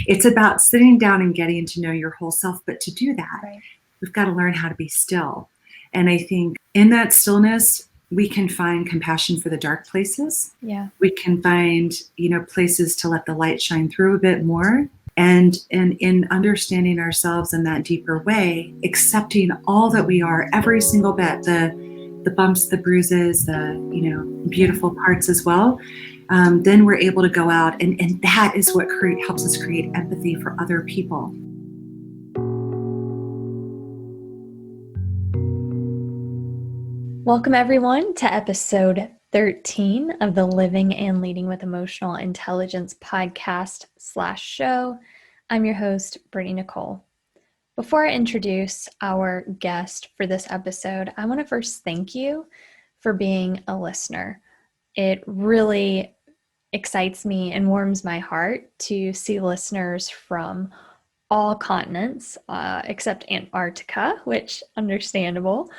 It's about sitting down and getting to know your whole self. But to do that, Right. we've got to learn how to be still. And I think in that stillness, we can find compassion for the dark places. Yeah. We can find, places to let the light shine through a bit more. And in understanding ourselves in that deeper way, accepting all that we are, every single bit, the bumps, the bruises, the beautiful parts as well. Then we're able to go out, and that is what helps us create empathy for other people. Welcome, everyone, to episode 13 of the Living and Leading with Emotional Intelligence podcast/show. I'm your host, Brittney-Nichole. Before I introduce our guest for this episode, I want to first thank you for being a listener. It really excites me and warms my heart to see listeners from all continents, except Antarctica, which understandable,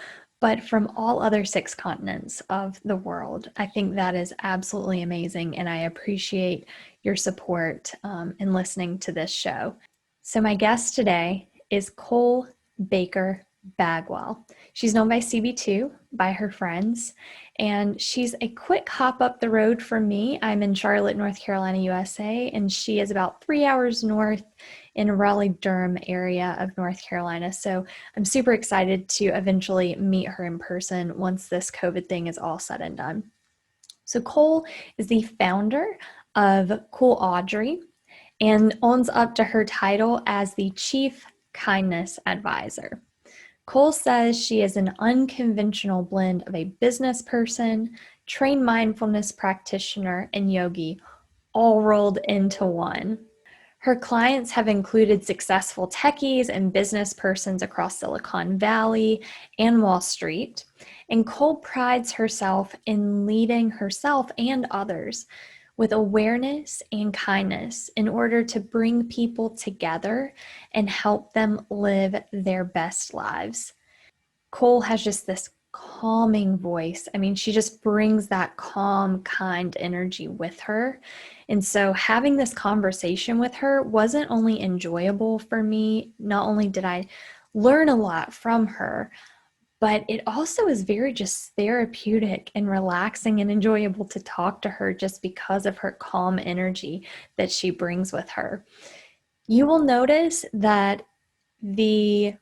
but from all other 6 continents of the world. I think that is absolutely amazing, and I appreciate your support in listening to this show. So my guest today is Cole Baker-Bagwell. She's known by CB2, by her friends, and she's a quick hop up the road from me. I'm in Charlotte, North Carolina, USA, and she is about 3 hours north in Raleigh-Durham area of North Carolina. So I'm super excited to eventually meet her in person once this COVID thing is all said and done. So Cole is the founder of Cool Audrey and owns up to her title as the Chief Kindness Advisor. Cole says she is an unconventional blend of a business person, trained mindfulness practitioner, and yogi, all rolled into one. Her clients have included successful techies and business persons across Silicon Valley and Wall Street, and Cole prides herself in leading herself and others with awareness and kindness in order to bring people together and help them live their best lives. Cole has just this calming voice. I mean, she just brings that calm, kind energy with her. And so having this conversation with her wasn't only enjoyable for me, not only did I learn a lot from her, but it also is very just therapeutic and relaxing and enjoyable to talk to her just because of her calm energy that she brings with her. You will notice that the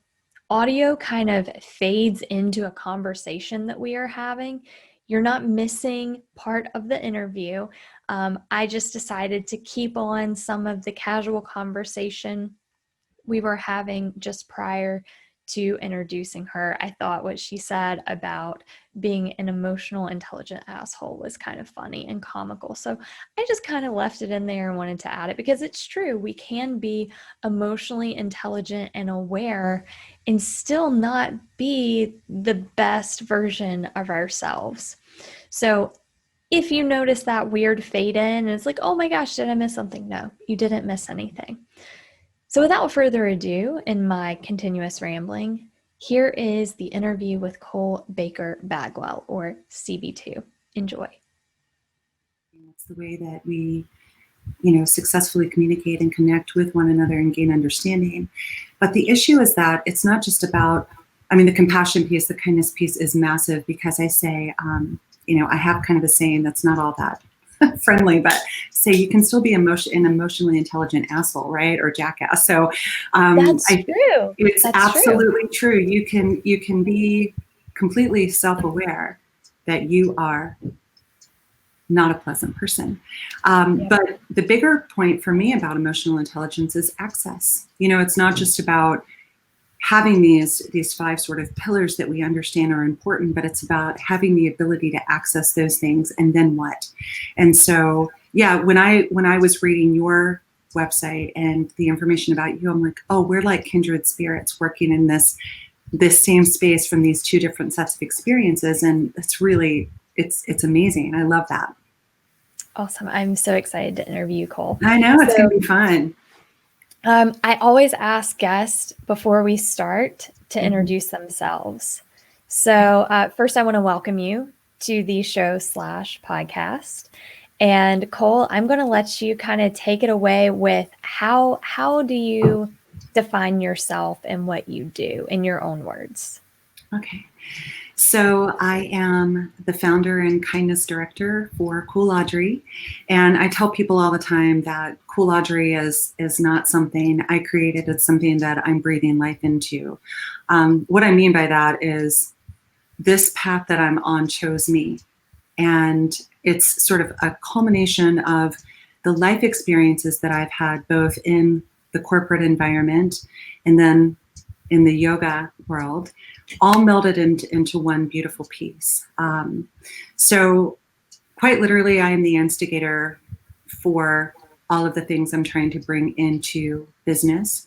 audio kind of fades into a conversation that we are having. You're not missing part of the interview. I just decided to keep on some of the casual conversation we were having just prior to introducing her. I thought what she said about being an emotional, intelligent asshole was kind of funny and comical. So I just kind of left it in there and wanted to add it because it's true. We can be emotionally intelligent and aware and still not be the best version of ourselves. So if you notice that weird fade in and it's like, oh my gosh, did I miss something? No, you didn't miss anything. So without further ado, in my continuous rambling, here is the interview with Cole Baker-Bagwell, or CB2. Enjoy. It's the way that we, successfully communicate and connect with one another and gain understanding. But the issue is that it's not just about, the compassion piece, the kindness piece is massive because I say, I have kind of a saying that's not all that friendly, but say you can still be an emotionally intelligent asshole, right? Or jackass. So That's true. It's absolutely true. You can be completely self-aware that you are not a pleasant person. But the bigger point for me about emotional intelligence is access. It's not just about having these 5 sort of pillars that we understand are important, but it's about having the ability to access those things and then what. And so, when I was reading your website and the information about you, I'm like, oh, we're like kindred spirits working in this same space from these 2 different sets of experiences. And it's really, it's amazing. I love that. Awesome. I'm so excited to interview you, Cole. I know, it's going to be fun. I always ask guests before we start to introduce themselves. So first I want to welcome you to the show /podcast. And Cole, I'm going to let you kind of take it away with how do you define yourself and what you do in your own words? Okay. So I am the founder and kindness director for Cool Audrey. And I tell people all the time that Cool Audrey is not something I created. It's something that I'm breathing life into. What I mean by that is this path that I'm on chose me. And it's sort of a culmination of the life experiences that I've had both in the corporate environment and then in the yoga world, all melded into one beautiful piece. So quite literally, I am the instigator for all of the things I'm trying to bring into business.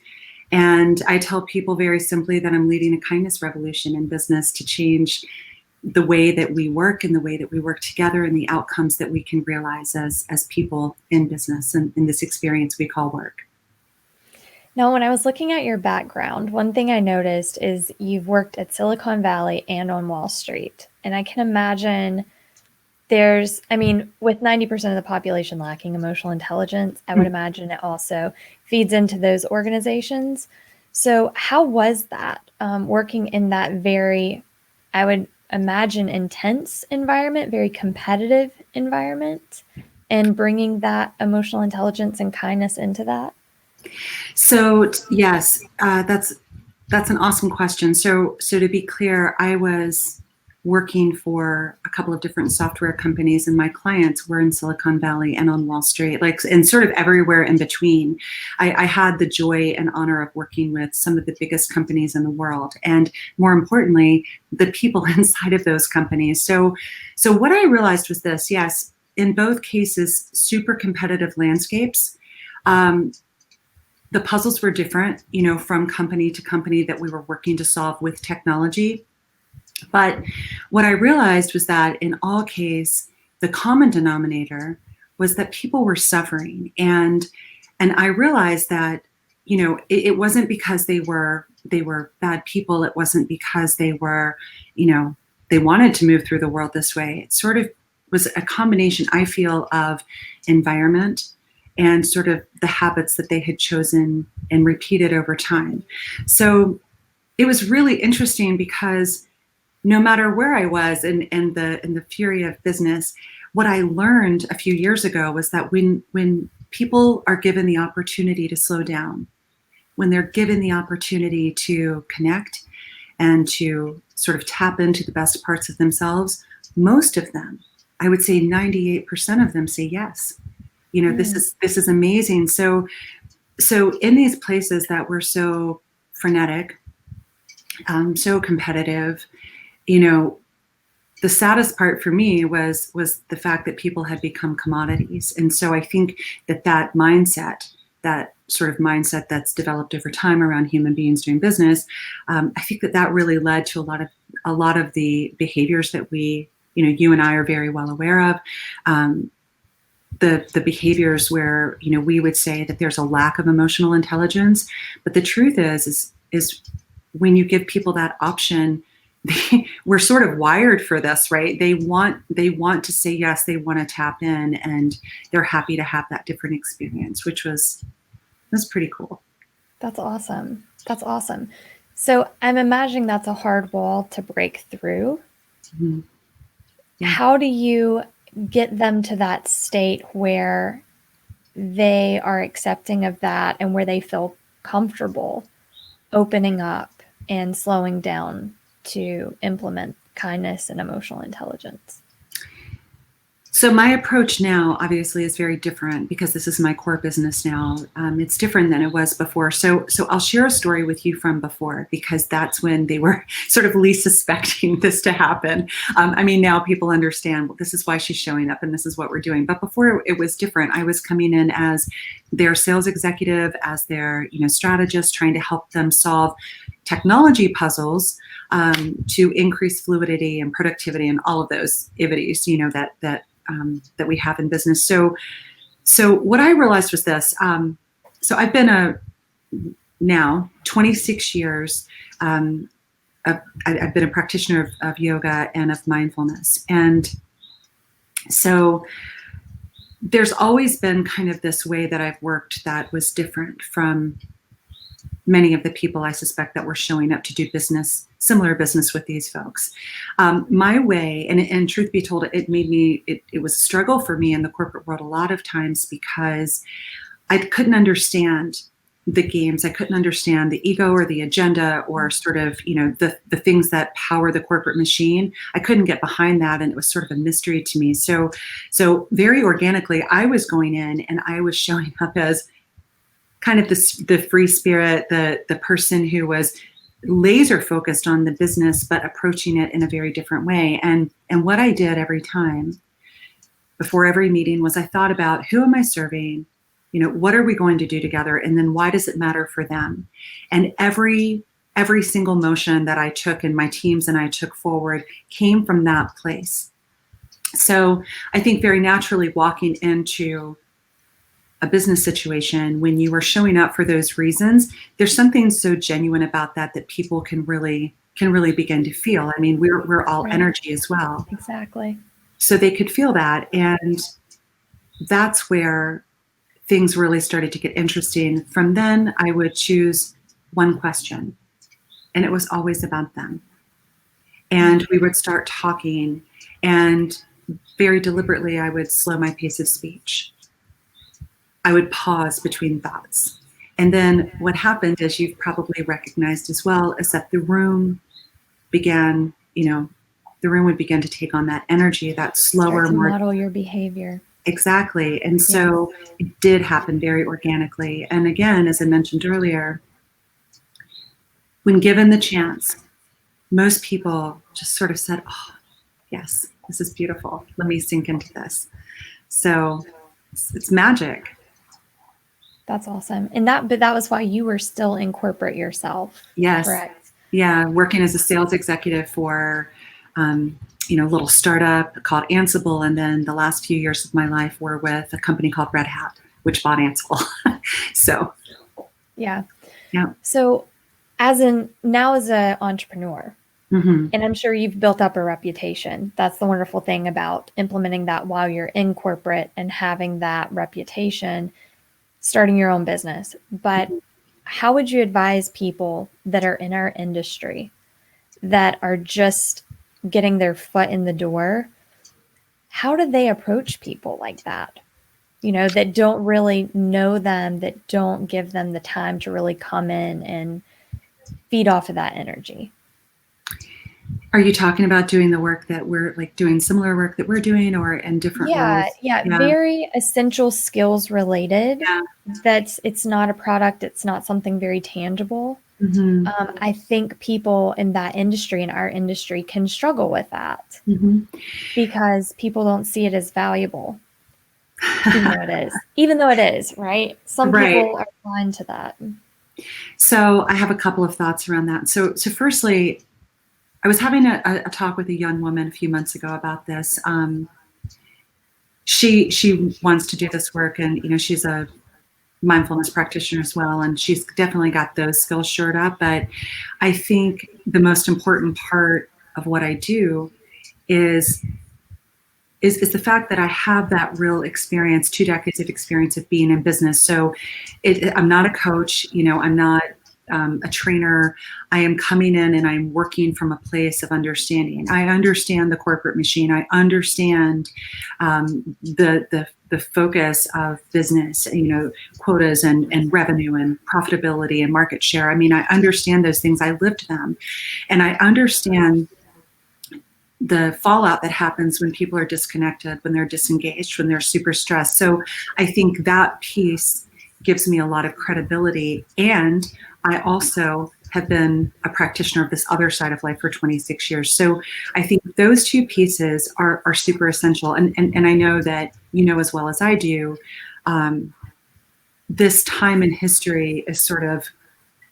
And I tell people very simply that I'm leading a kindness revolution in business to change the way that we work and the way that we work together and the outcomes that we can realize as people in business and in this experience we call work. Now, when I was looking at your background, one thing I noticed is you've worked at Silicon Valley and on Wall Street. And I can imagine with 90% of the population lacking emotional intelligence, I would imagine it also feeds into those organizations. So how was that working in that very, I would imagine, intense environment, very competitive environment, and bringing that emotional intelligence and kindness into that? So yes, that's an awesome question. So to be clear, I was working for a couple of different software companies, and my clients were in Silicon Valley and on Wall Street, and sort of everywhere in between. I had the joy and honor of working with some of the biggest companies in the world, and more importantly, the people inside of those companies. So what I realized was this: yes, in both cases, super competitive landscapes. The puzzles were different, from company to company that we were working to solve with technology. But what I realized was that in all cases, the common denominator was that people were suffering. And I realized that, it wasn't because they were bad people. It wasn't because they were, they wanted to move through the world this way. It sort of was a combination, I feel, of environment and sort of the habits that they had chosen and repeated over time. So it was really interesting because no matter where I was in the fury of business, what I learned a few years ago was that when people are given the opportunity to slow down, when they're given the opportunity to connect and to sort of tap into the best parts of themselves, most of them, I would say 98% of them, say yes. This is amazing. So in these places that were so frenetic, so competitive, the saddest part for me was the fact that people had become commodities. And so I think that mindset, that sort of mindset that's developed over time around human beings doing business, I think that really led to a lot of the behaviors that we, you and I are very well aware of. The behaviors where, we would say that there's a lack of emotional intelligence, but the truth is when you give people that option, we're sort of wired for this, right? They want to say yes, they want to tap in, and they're happy to have that different experience, which was pretty cool. That's awesome. That's awesome. So I'm imagining that's a hard wall to break through. Mm-hmm. Yeah. How do you get them to that state where they are accepting of that and where they feel comfortable opening up and slowing down to implement kindness and emotional intelligence? So my approach now obviously is very different because this is my core business now. It's different than it was before. So I'll share a story with you from before, because that's when they were sort of least suspecting this to happen. Now people understand, well, this is why she's showing up and this is what we're doing. But before it was different. I was coming in as their sales executive, as their strategist, trying to help them solve technology puzzles to increase fluidity and productivity and all of those ivities, that we have in business. So what I realized was this. So I've been now 26 years. I've been a practitioner of yoga and of mindfulness. And so there's always been kind of this way that I've worked that was different from many of the people I suspect that were showing up to do business, similar business with these folks. My way, and truth be told, it was a struggle for me in the corporate world a lot of times because I couldn't understand the games. I couldn't understand the ego or the agenda or sort of, the things that power the corporate machine. I couldn't get behind that. And it was sort of a mystery to me. So very organically, I was going in and I was showing up as kind of the free spirit, the person who was laser focused on the business, but approaching it in a very different way. And what I did every time before every meeting was I thought about, who am I serving? What are we going to do together? And then why does it matter for them? And every single motion that I took and my teams and I took forward came from that place. So I think very naturally walking into a business situation, when you are showing up for those reasons, there's something so genuine about that people can really begin to feel. I mean, we're all Right. energy as well. Exactly. So they could feel that. And that's where things really started to get interesting. From then, I would choose one question, and it was always about them. And we would start talking, and very deliberately, I would slow my pace of speech. I would pause between thoughts. And then what happened, as you've probably recognized as well, is that the room would begin to take on that energy, that slower, Start to more model your behavior. Exactly. And so it did happen very organically. And again, as I mentioned earlier, when given the chance, most people just sort of said, oh, yes, this is beautiful. Let me sink into this. So it's magic. That's awesome. But that was why you were still in corporate yourself. Yes. Correct. Yeah. Working as a sales executive for, a little startup called Ansible. And then the last few years of my life were with a company called Red Hat, which bought Ansible. So. Yeah. Yeah. So as an entrepreneur, mm-hmm. and I'm sure you've built up a reputation. That's the wonderful thing about implementing that while you're in corporate and having that reputation, starting your own business. But how would you advise people that are in our industry that are just getting their foot in the door? How do they approach people like that? That don't really know them, that don't give them the time to really come in and feed off of that energy. Are you talking about doing the work that we're doing similar work that we're doing, or in different roles? Yeah. Very essential skills related. Yeah. It's not a product. It's not something very tangible. Mm-hmm. I think people in that industry, in our industry, can struggle with that because people don't see it as valuable. Even though it is, right? Some people are blind to that. So I have a couple of thoughts around that. So firstly, I was having a talk with a young woman a few months ago about this. She wants to do this work, and she's a mindfulness practitioner as well, and she's definitely got those skills shored up. But I think the most important part of what I do is the fact that I have that real experience, 2 decades of experience of being in business. So I'm not a coach, I'm not a trainer. I am coming in and I'm working from a place of understanding. I understand the corporate machine. I understand the focus of business, quotas and revenue and profitability and market share. I mean, I understand those things. I lived them, and I understand the fallout that happens when people are disconnected, when they're disengaged, when they're super stressed. So I think that piece gives me a lot of credibility. And I also have been a practitioner of this other side of life for 26 years. So I think those 2 pieces are super essential. And I know that as well as I do, this time in history is sort of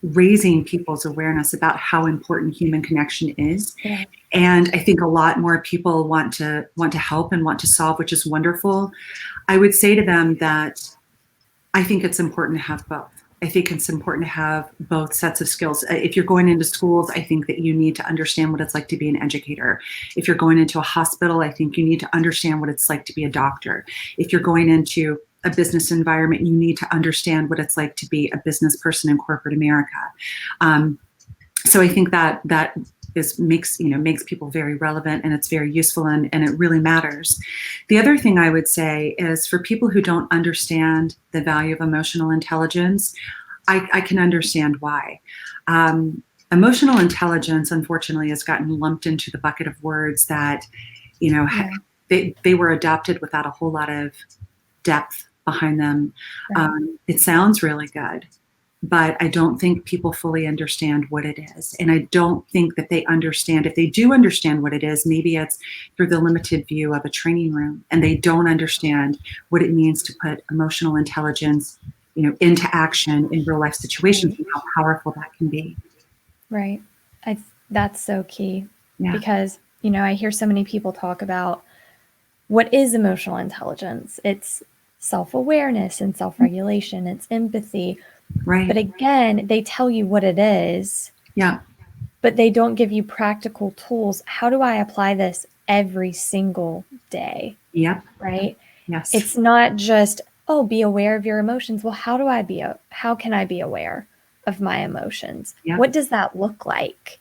raising people's awareness about how important human connection is. Yeah. And I think a lot more people want to help and want to solve, which is wonderful. I would say to them that I think it's important to have both. I think it's important to have both sets of skills. If you're going into schools, I think that you need to understand what it's like to be an educator. If you're going into a hospital, I think you need to understand what it's like to be a doctor. If you're going into a business environment, you need to understand what it's like to be a business person in corporate America. So I think that makes people very relevant, and it's very useful, and it really matters. The other thing I would say is, for people who don't understand the value of emotional intelligence, I can understand why. Emotional intelligence, unfortunately, has gotten lumped into the bucket of words that, they were adopted without a whole lot of depth behind them. Right. It sounds really good, but I don't think people fully understand what it is. And I don't think that they understand. If they do understand what it is, maybe it's through the limited view of a training room, and they don't understand what it means to put emotional intelligence, into action in real life situations, and how powerful that can be. Right. That's so key. Yeah. Because, I hear so many people talk about what is emotional intelligence. It's self-awareness and self-regulation. It's empathy. Right. But again, they tell you what it is. Yeah. But they don't give you practical tools. How do I apply this every single day? Yep. Right? Yes. It's not just, be aware of your emotions. Well, how can I be aware of my emotions? Yep. What does that look like?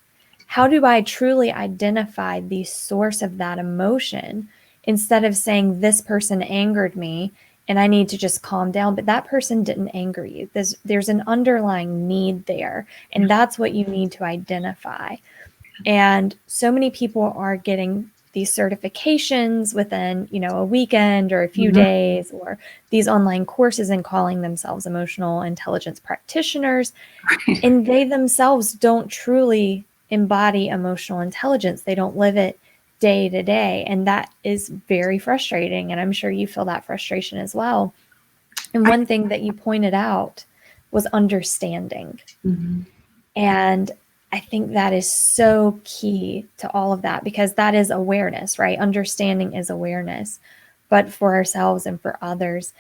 How do I truly identify the source of that emotion, instead of saying this person angered me and I need to just calm down, but that person didn't anger you. There's an underlying need there, and that's what you need to identify. And so many people are getting these certifications within, a weekend or a few days, or these online courses, and calling themselves emotional intelligence practitioners. Right. And they themselves don't truly embody emotional intelligence. They don't live it day to day. And that is very frustrating. And I'm sure you feel that frustration as well. And one thing that you pointed out was understanding. Mm-hmm. And I think that is so key to all of that, because that is awareness, right? Understanding is awareness, but for ourselves and for others.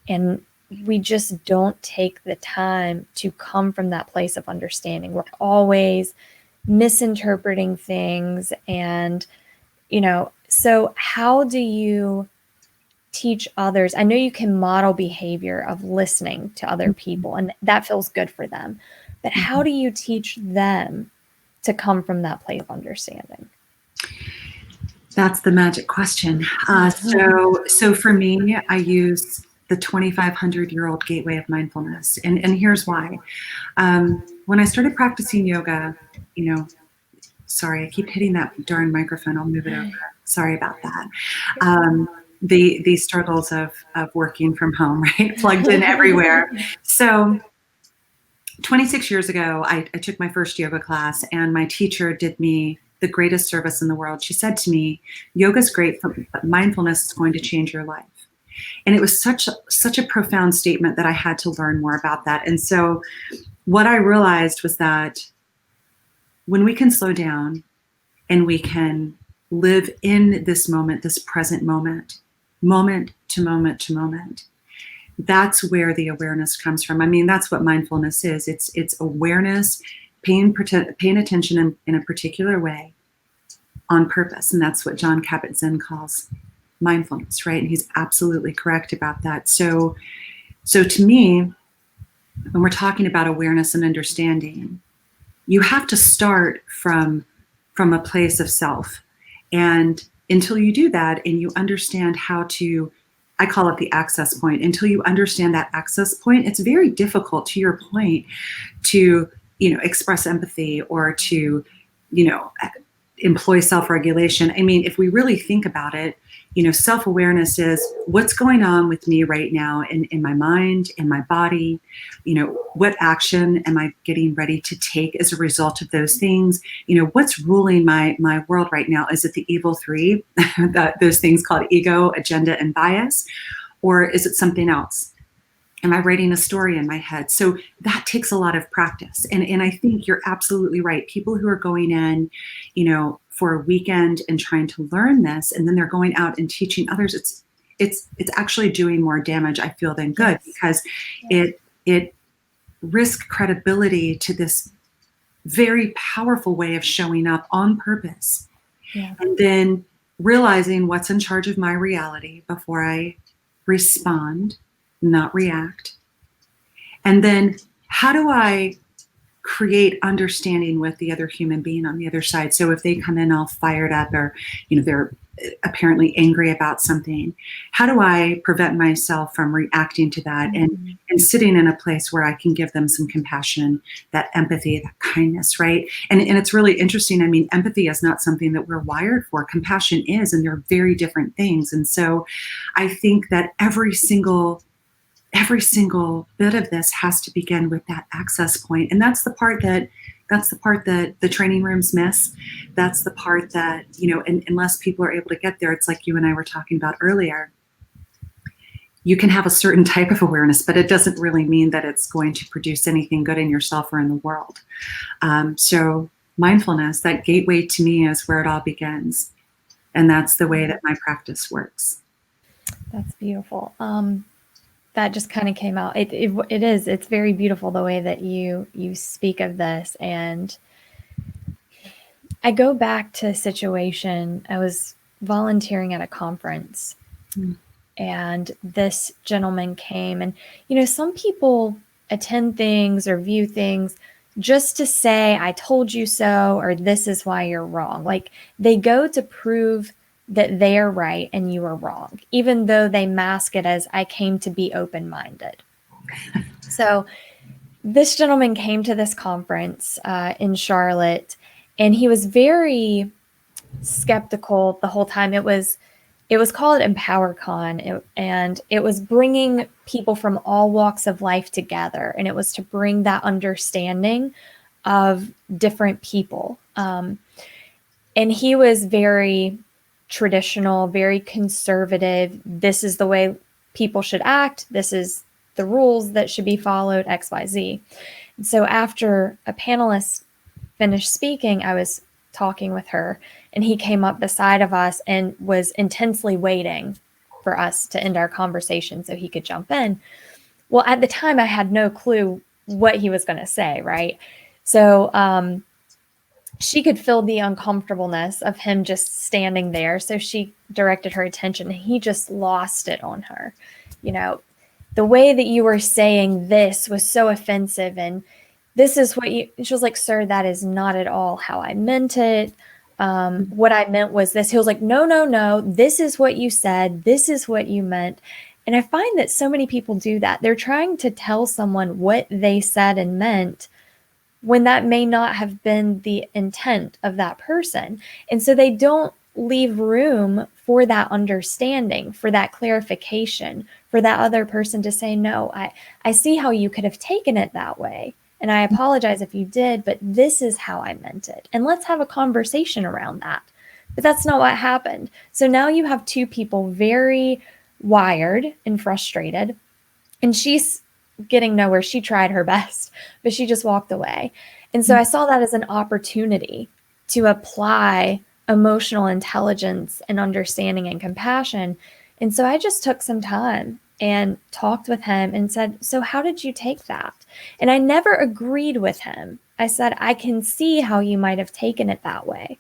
And we just don't take the time to come from that place of understanding. We're always misinterpreting things. And, so how do you teach others? I know you can model behavior of listening to other people, and that feels good for them. But how do you teach them to come from that place of understanding? That's the magic question. So for me, I use the 2,500-year-old gateway of mindfulness. And here's why. When I started practicing yoga, sorry, I keep hitting that darn microphone. I'll move it over. Sorry about that. The struggles of working from home, right? Plugged in everywhere. So 26 years ago, I took my first yoga class, and my teacher did me the greatest service in the world. She said to me, yoga's great, but mindfulness is going to change your life. And it was such a profound statement that I had to learn more about that. And so what I realized was that when we can slow down and we can live in this moment, this present moment, moment to moment to moment, that's where the awareness comes from. I mean, that's what mindfulness is. It's awareness, paying attention in a particular way on purpose. And that's what Jon Kabat-Zinn calls mindfulness, right? And he's absolutely correct about that. So to me, when we're talking about awareness and understanding, you have to start from a place of self. And until you do that and you understand how to, I call it the access point, until you understand that access point, it's very difficult, to your point, to, express empathy or to, employ self-regulation. I mean, if we really think about it, self-awareness is what's going on with me right now in my mind, in my body, what action am I getting ready to take as a result of those things? What's ruling my world right now? Is it the evil three, those things called ego, agenda, and bias? Or is it something else? Am I writing a story in my head? So that takes a lot of practice. And I think you're absolutely right. People who are going in, for a weekend and trying to learn this, and then they're going out and teaching others, it's actually doing more damage, I feel, than good, because it risk credibility to this very powerful way of showing up on purpose. Yeah. And then realizing what's in charge of my reality before I respond, not react. And then how do I create understanding with the other human being on the other side? So if they come in all fired up, or they're apparently angry about something, how do I prevent myself from reacting to that, and sitting in a place where I can give them some compassion, that empathy, that kindness, right? And it's really interesting. I mean, empathy is not something that we're wired for. Compassion is, and they're very different things. And so I think that every single bit of this has to begin with that access point. And that's the part that the training rooms miss. That's the part that, unless people are able to get there, it's like you and I were talking about earlier. You can have a certain type of awareness, but it doesn't really mean that it's going to produce anything good in yourself or in the world. So mindfulness, that gateway to me, is where it all begins. And that's the way that my practice works. That's beautiful. That just kind of came out. It's very beautiful the way that you speak of this. And I go back to a situation. I was volunteering at a conference, and this gentleman came, and some people attend things or view things just to say, I told you so, or this is why you're wrong. Like, they go to prove that they are right and you are wrong, even though they mask it as, I came to be open-minded. So this gentleman came to this conference in Charlotte, and he was very skeptical the whole time. It was called EmpowerCon, and it was bringing people from all walks of life together, and it was to bring that understanding of different people. And he was very traditional, very conservative. This is the way people should act. This is the rules that should be followed, XYZ. And so after a panelist finished speaking, I was talking with her, and he came up beside of us and was intensely waiting for us to end our conversation so he could jump in. Well, at the time, I had no clue what he was going to say, right? So she could feel the uncomfortableness of him just standing there. So she directed her attention, and he just lost it on her. The way that you were saying this was so offensive, and this is what she was like, sir, that is not at all how I meant it. What I meant was this. He was like, no, this is what you said. This is what you meant. And I find that so many people do that. They're trying to tell someone what they said and meant, when that may not have been the intent of that person. And so they don't leave room for that understanding, for that clarification, for that other person to say, no, I see how you could have taken it that way. And I apologize if you did, but this is how I meant it. And let's have a conversation around that. But that's not what happened. So now you have two people very wired and frustrated, and she's getting nowhere. She tried her best, but she just walked away. And so I saw that as an opportunity to apply emotional intelligence and understanding and compassion. And so I just took some time and talked with him and said, so how did you take that? And I never agreed with him. I said, I can see how you might have taken it that way.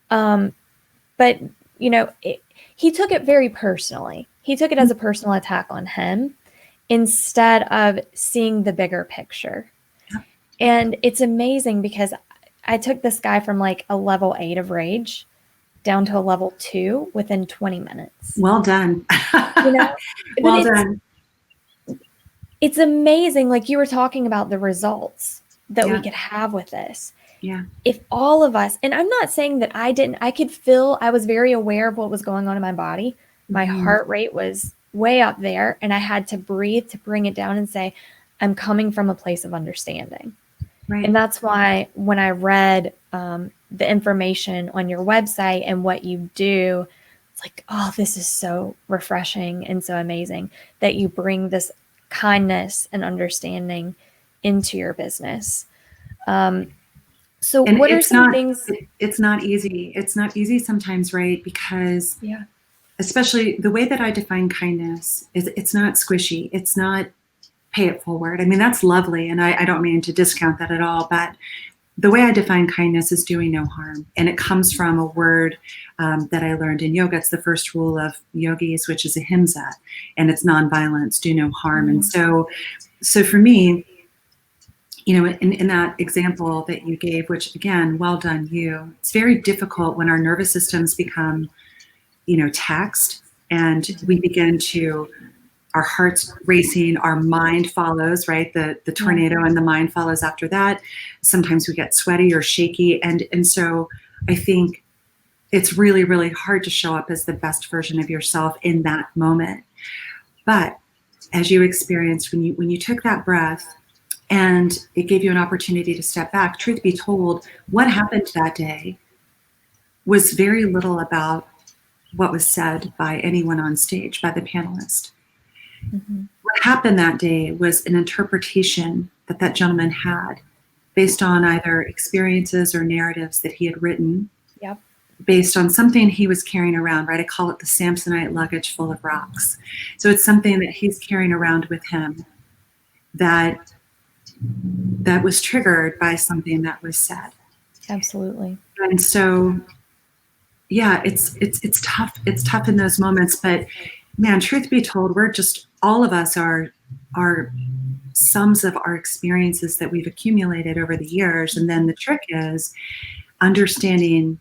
But, he took it very personally. He took it as a personal attack on him, instead of seeing the bigger picture. Yeah. And it's amazing, because I took this guy from like a level 8 of rage down to a level 2 within 20 minutes. Well done. Well done. It's amazing. Like you were talking about the results that we could have with this. Yeah. If all of us, and I'm not saying that I could feel, I was very aware of what was going on in my body. My heart rate was way up there, and I had to breathe to bring it down and say, I'm coming from a place of understanding. Right. And that's why when I read the information on your website and what you do, it's like, oh, this is so refreshing and so amazing that you bring this kindness and understanding into your business. So and what are some things? It's not easy. It's not easy sometimes, right? Because especially the way that I define kindness is, it's not squishy. It's not pay it forward. I mean, that's lovely. And I don't mean to discount that at all, but the way I define kindness is doing no harm. And it comes from a word that I learned in yoga. It's the first rule of yogis, which is ahimsa, and it's nonviolence, do no harm. And so for me, in that example that you gave, which again, well done you, it's very difficult when our nervous systems become, taxed and we begin to, our heart's racing, our mind follows, right? The tornado and the mind follows after that. Sometimes we get sweaty or shaky. And so I think it's really, really hard to show up as the best version of yourself in that moment. But as you experienced, when you took that breath and it gave you an opportunity to step back, truth be told, what happened that day was very little about what was said by anyone on stage, by the panelist. Mm-hmm. What happened that day was an interpretation that gentleman had based on either experiences or narratives that he had written, based on something he was carrying around, right? I call it the Samsonite luggage full of rocks. So it's something that he's carrying around with him that was triggered by something that was said. Absolutely. And so, yeah, it's tough. It's tough in those moments, but man, truth be told, we're just, all of us are sums of our experiences that we've accumulated over the years. And then the trick is understanding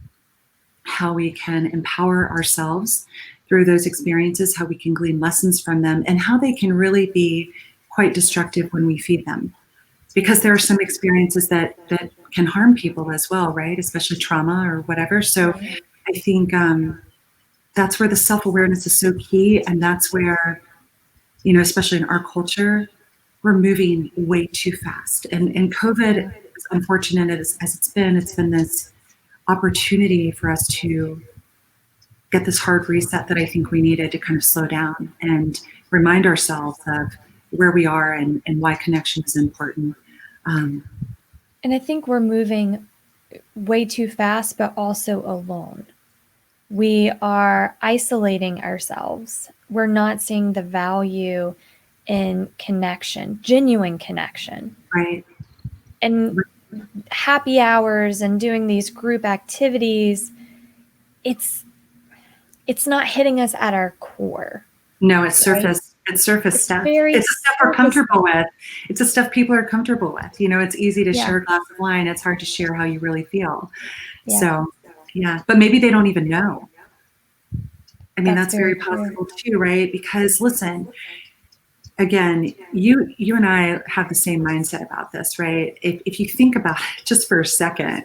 how we can empower ourselves through those experiences, how we can glean lessons from them, and how they can really be quite destructive when we feed them. Because there are some experiences that can harm people as well, right? Especially trauma or whatever. So I think that's where the self-awareness is so key. And that's where, especially in our culture, we're moving way too fast. And COVID, as unfortunate as it's been this opportunity for us to get this hard reset that I think we needed to kind of slow down and remind ourselves of where we are and why connection is important. And I think we're moving way too fast, but also alone. We are isolating ourselves. We're not seeing the value in connection, genuine connection. Right. And happy hours and doing these group activities, it's not hitting us at our core. No, it's surface. It's surface stuff. It's the stuff we're comfortable with. It's the stuff people are comfortable with. It's easy to share a glass of wine. It's hard to share how you really feel. Yeah. So, yeah. But maybe they don't even know. I mean, that's very possible too, right? Because listen, again, you and I have the same mindset about this, right? If you think about it just for a second,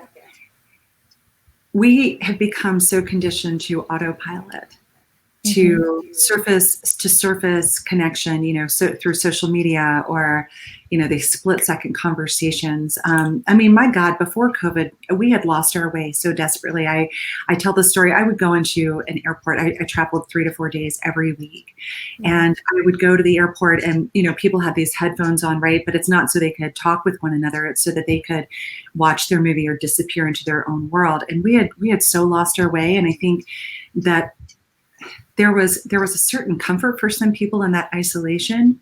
we have become so conditioned to autopilot, to surface connection, so through social media or, they split-second conversations. I mean, my God, before COVID, we had lost our way so desperately. I tell the story. I would go into an airport. I traveled 3 to 4 days every week. And I would go to the airport and, people had these headphones on, right? But it's not so they could talk with one another. It's so that they could watch their movie or disappear into their own world. And we had so lost our way. And I think that there was a certain comfort for some people in that isolation,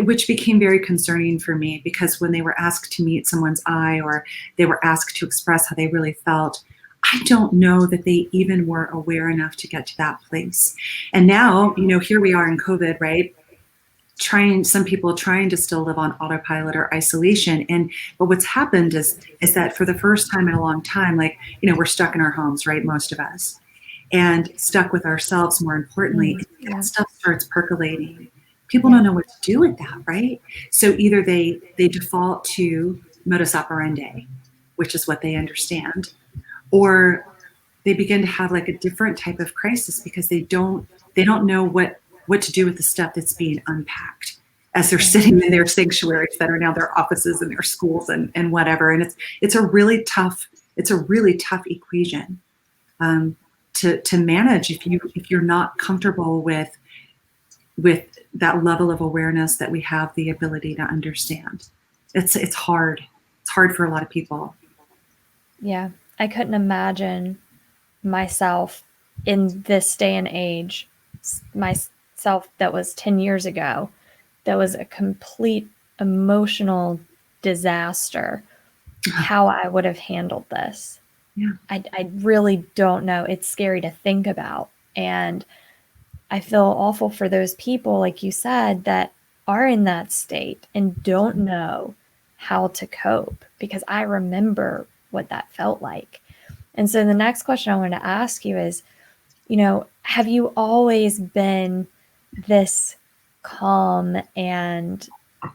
which became very concerning for me, because when they were asked to meet someone's eye or they were asked to express how they really felt, I don't know that they even were aware enough to get to that place. And now, here we are in COVID, right? Some people trying to still live on autopilot or isolation. But what's happened is that for the first time in a long time, we're stuck in our homes, right? Most of us. And stuck with ourselves, more importantly, that stuff starts percolating. People don't know what to do with that, right? So either they default to modus operandi, which is what they understand, or they begin to have a different type of crisis because they don't know what to do with the stuff that's being unpacked as they're sitting in their sanctuaries that are now their offices and their schools and whatever. And it's a really tough equation. To manage if you're not comfortable with that level of awareness that we have the ability to understand. It's hard. It's hard for a lot of people. Yeah, I couldn't imagine myself in this day and age, myself that was 10 years ago, that was a complete emotional disaster, how I would have handled this. Yeah. I really don't know. It's scary to think about. And I feel awful for those people, like you said, that are in that state and don't know how to cope, because I remember what that felt like. And so the next question I wanted to ask you is, have you always been this calm and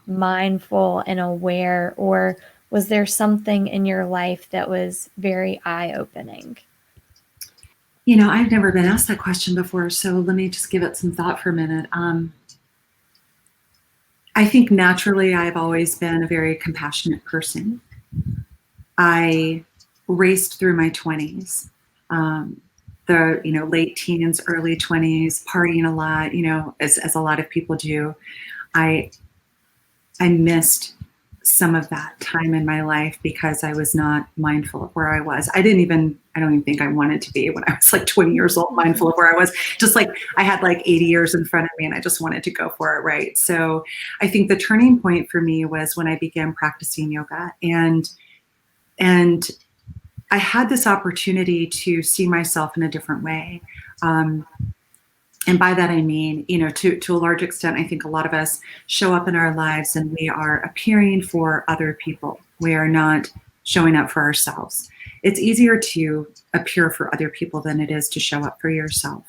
mindful and aware, or was there something in your life that was very eye-opening? I've never been asked that question before, so let me just give it some thought for a minute. I think naturally I've always been a very compassionate person. I raced through my 20s, the late teens, early 20s, partying a lot, as a lot of people do. I missed some of that time in my life because I was not mindful of where I was. I don't even think I wanted to be when I was like 20 years old, mindful of where I was. Just like I had like 80 years in front of me and I just wanted to go for it, right? So I think the turning point for me was when I began practicing yoga, and I had this opportunity to see myself in a different way. And by that, I mean, to a large extent, I think a lot of us show up in our lives and we are appearing for other people. We are not showing up for ourselves. It's easier to appear for other people than it is to show up for yourself.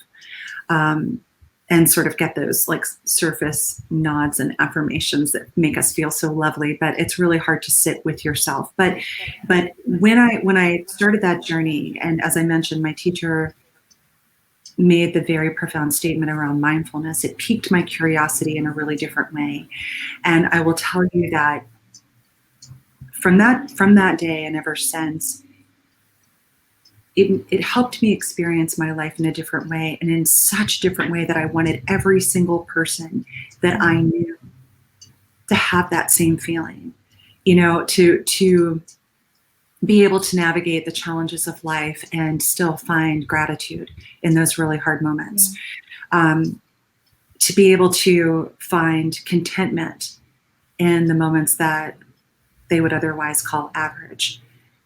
And sort of get those like surface nods and affirmations that make us feel so lovely, but it's really hard to sit with yourself. But when I started that journey, and as I mentioned, my teacher made the very profound statement around mindfulness, it piqued my curiosity in a really different way. And I will tell you that from that day and ever since, it helped me experience my life in a different way, and in such a different way that I wanted every single person that I knew to have that same feeling, to be able to navigate the challenges of life and still find gratitude in those really hard moments. Yeah. To be able to find contentment in the moments that they would otherwise call average,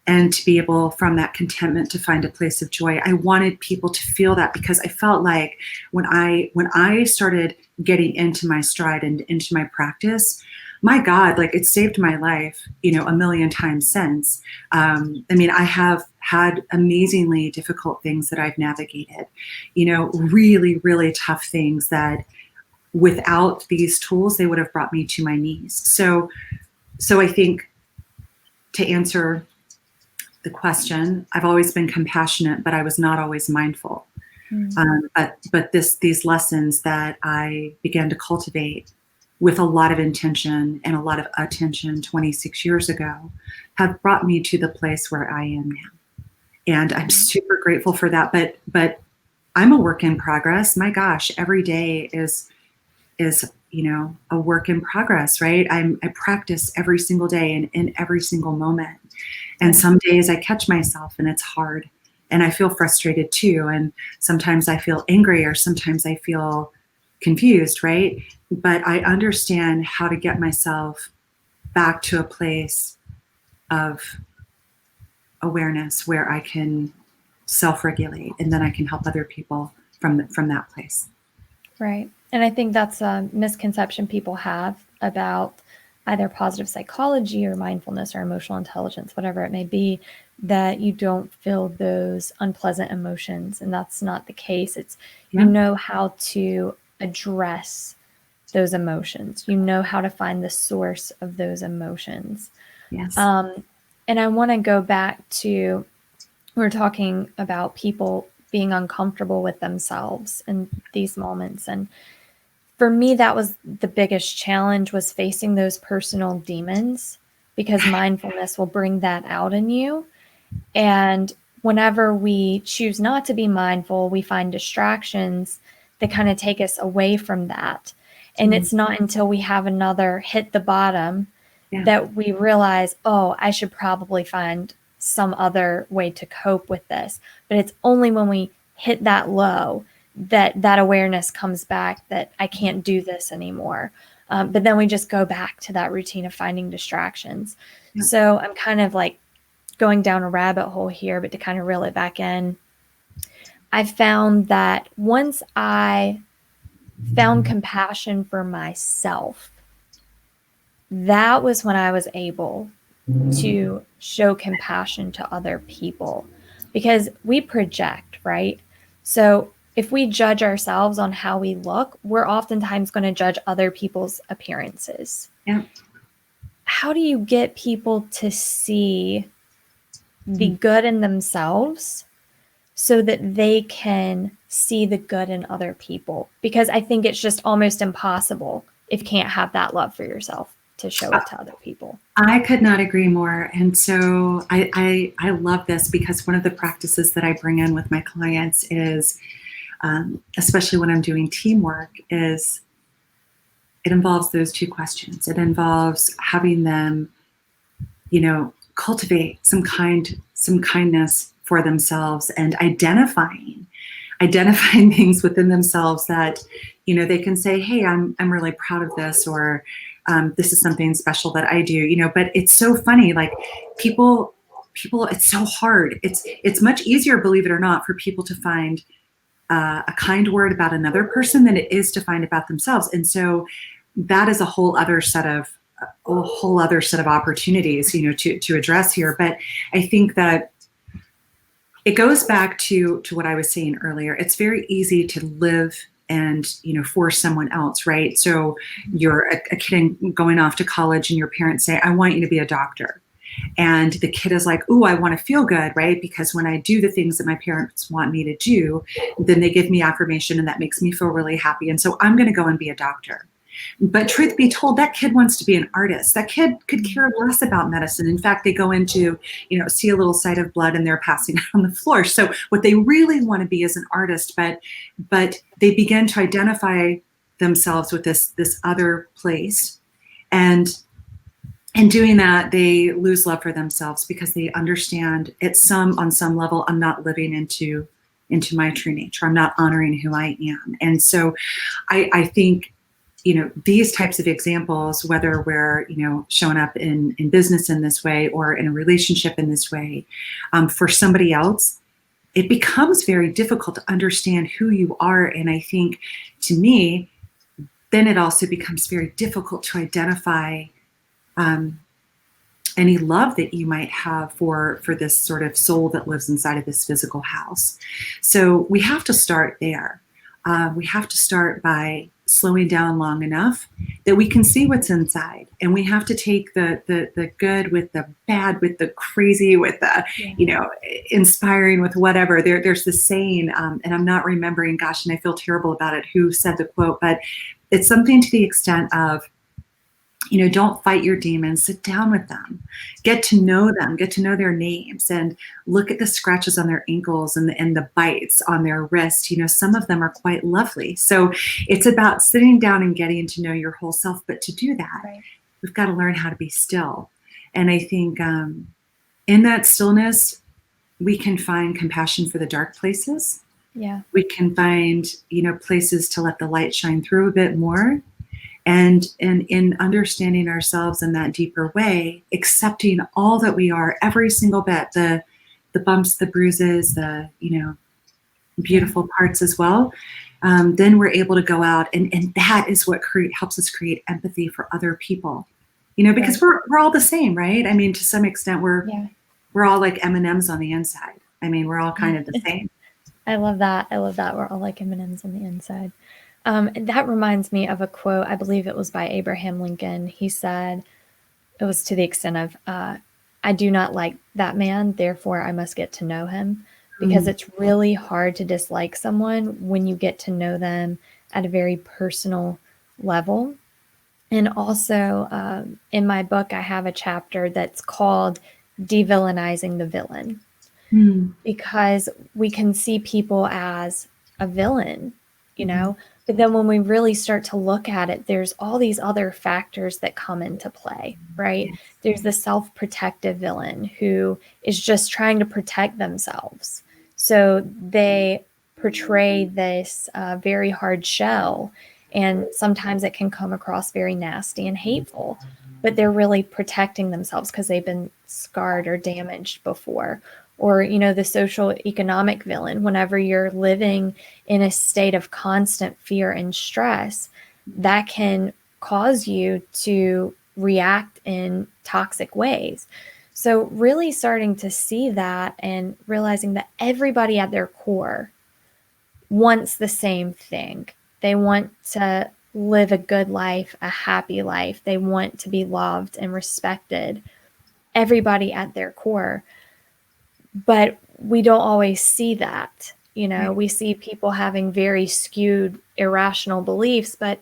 and to be able from that contentment to find a place of joy. I wanted people to feel that, because I felt like when I started getting into my stride and into my practice, my God, like it saved my life, a million times since. I mean, I have had amazingly difficult things that I've navigated, really, really tough things that without these tools, they would have brought me to my knees. So I think, to answer the question, I've always been compassionate, but I was not always mindful. But these lessons that I began to cultivate with a lot of intention and a lot of attention 26 years ago have brought me to the place where I am now. And I'm super grateful for that. But I'm a work in progress. My gosh, every day is a work in progress, right? I practice every single day and in every single moment. And some days I catch myself and it's hard, and I feel frustrated too. And sometimes I feel angry, or sometimes I feel confused, right? But I understand how to get myself back to a place of awareness where I can self-regulate, and then I can help other people from that place. Right. And I think that's a misconception people have about either positive psychology or mindfulness or emotional intelligence, whatever it may be, that you don't feel those unpleasant emotions. And that's not the case. It's, you know how to address those emotions. You know how to find the source of those emotions. Yes. And I want to go back to, we were talking about people being uncomfortable with themselves in these moments. And for me, that was the biggest challenge, was facing those personal demons, because mindfulness will bring that out in you. And whenever we choose not to be mindful, we find distractions that kind of take us away from that. And it's not until we have another hit the bottom that we realize, oh, I should probably find some other way to cope with this. But it's only when we hit that low that awareness comes back, that I can't do this anymore. But then we just go back to that routine of finding distractions. Yeah. So I'm kind of like going down a rabbit hole here, but to kind of reel it back in, I found that once I found compassion for myself, that was when I was able to show compassion to other people, because we project, right? So if we judge ourselves on how we look, we're oftentimes going to judge other people's appearances. Yeah. How do you get people to see the good in themselves so that they can see the good in other people? Because I think it's just almost impossible if you can't have that love for yourself to show it to other people. I could not agree more. And so I love this, because one of the practices that I bring in with my clients is, especially when I'm doing teamwork, is it involves those two questions. It involves having them, cultivate some kindness for themselves, and identifying things within themselves that, they can say, hey, I'm really proud of this, or this is something special that I do, but it's so funny. Like people, it's so hard. It's much easier, believe it or not, for people to find a kind word about another person than it is to find about themselves. And so that is a whole other set of opportunities, to address here. But I think that it goes back to what I was saying earlier. It's very easy to live and, for someone else, right? So you're a kid going off to college, and your parents say, I want you to be a doctor. And the kid is like, ooh, I want to feel good, right? Because when I do the things that my parents want me to do, then they give me affirmation, and that makes me feel really happy. And so I'm going to go and be a doctor. But truth be told, that kid wants to be an artist. That kid could care less about medicine. In fact, they go into, see a little sight of blood, and they're passing out on the floor. So what they really want to be is an artist, but they begin to identify themselves with this other place. And in doing that, they lose love for themselves, because they understand on some level, I'm not living into my true nature. I'm not honoring who I am. And so I think, these types of examples, whether we're, showing up in business in this way, or in a relationship in this way, for somebody else, it becomes very difficult to understand who you are. And I think, to me, then it also becomes very difficult to identify any love that you might have for this sort of soul that lives inside of this physical house. So we have to start there. We have to start by slowing down long enough that we can see what's inside, and we have to take the good with the bad, with the crazy, with the inspiring, with whatever. There's this saying, and I'm not remembering, gosh, and I feel terrible about it, who said the quote, but it's something to the extent of, don't fight your demons, sit down with them, get to know them, get to know their names, and look at the scratches on their ankles and the bites on their wrist. Some of them are quite lovely. So it's about sitting down and getting to know your whole self. But to do that, right, we've got to learn how to be still. And I think in that stillness, we can find compassion for the dark places. Yeah. We can find, places to let the light shine through a bit more. And in understanding ourselves in that deeper way, accepting all that we are, every single bit, the bumps, the bruises, the beautiful parts as well, then we're able to go out, and that is what helps us create empathy for other people, because right, we're all the same, right? I mean, to some extent, we're all like M&Ms on the inside. I mean, we're all kind of the same. I love that. We're all like M&Ms on the inside. That reminds me of a quote. I believe it was by Abraham Lincoln. He said, it was to the extent of, I do not like that man, therefore I must get to know him. Because it's really hard to dislike someone when you get to know them at a very personal level. And also, in my book, I have a chapter that's called De-Villainizing the Villain. Because we can see people as a villain, but then when we really start to look at it, there's all these other factors that come into play, right? Yes. There's the self-protective villain who is just trying to protect themselves. So they portray this very hard shell, And sometimes it can come across very nasty and hateful, but they're really protecting themselves because they've been scarred or damaged before. Or, the social economic villain, whenever you're living in a state of constant fear and stress, that can cause you to react in toxic ways. So really starting to see that and realizing that everybody at their core wants the same thing. They want to live a good life, a happy life. They want to be loved and respected. Everybody at their core. But we don't always see that. We see people having very skewed, irrational beliefs, but